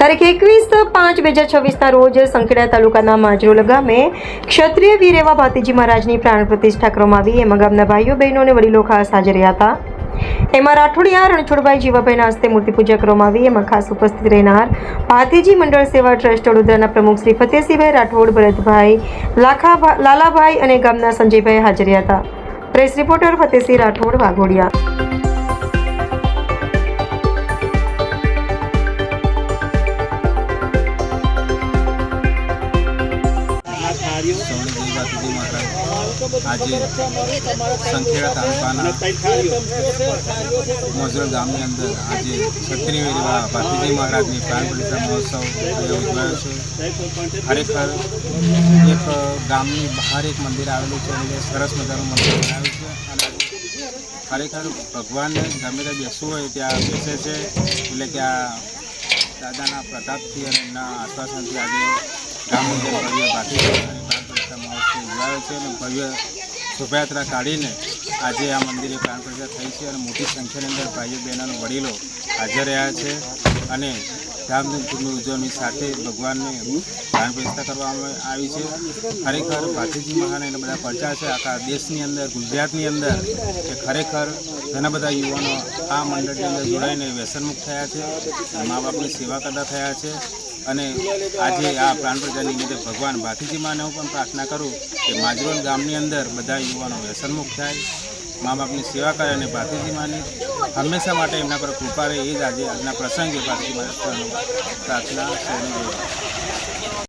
તારીખ 21/5/2026 રોજ સંખેડા તાલુકાના majરોલ ગામે ક્ષત્રિય વીર એવા ભાતીજી મહારાજની પ્રાણ પ્રતિષ્ઠા કરવામાં આવી। એમાં ગામના ભાઈઓ બહેનો અને વડીલો ખાસ હાજર રહ્યા હતા। એમાં રાઠોડિયા રણછોડભાઈ જીવાભાઈના હસ્તે મૂર્તિ પૂજા કરવામાં આવી। એમાં ખાસ ઉપસ્થિત રહેનાર ભાતીજી મંડળ સેવા ટ્રસ્ટ વડોદરાના પ્રમુખ શ્રી ફતેહસિંહભાઈ રાઠોડ, ભરતભાઈ લાલાભાઈ અને ગામના સંજયભાઈ હાજર રહ્યા હતા। Press reporter Fatehsinh Rathod, Waghodia. आज संखेड़ा तालुकाना majरोल गाम अंदर आज क्षत्रिय वीर भातीजी महाराज की प्राण प्रतिष्ठा महोत्सव उजवायो छे। खरेखर एक गाम बहार एक मंदिर आवेलू है, सरस मजानु मंदिर बनाव्यु छे। खरेखर भगवान ने गमे त्या बेसवुं होय त्यां बेसे छे, एटले के आ दादाना प्रतापथी अने एमना आश्वासनथी आज गाम अंदर भव्य भातीजी प्राण प्रतिष्ठा महोत्सव उजवायो छे। भव्य शोभायात्रा काढ़ीने आज आ मंदिर प्राण प्रतिष्ठा थई छे अने मोटी संख्या अंदर भाईओ बहनों वडीलो हाजर रह्या छे अने धामधूमની ઉજવણી સાથે ભગવાનને પ્રાણ પ્રતિષ્ઠા કરવામાં આવી છે। ખરેખર ભાતીજી મહારાજ એના બધા પરચા છે આખા દેશની અંદર, ગુજરાતની અંદર કે ખરેખર ઘણા બધા યુવાનો આ મંડળની અંદર જોડાઈને વ્યસનમુક્ત થયા છે, મા બાપની સેવા કરતા થયા છે। અને આજે આ પ્રાણ પ્રતિષ્ઠા નિમિત્તે ભગવાન ભાતીજી માને હું પણ પ્રાર્થના કરું કે majરોલ ગામની અંદર બધા યુવાનો વ્યસનમુક્ત થાય, મા બાપની સેવા કરે અને ભાતીજી માની હંમેશા માટે એમના પર કૃપા રહે, એ જ આજે આજના પ્રસંગે ભાતીજી માને પ્રાર્થના સૌને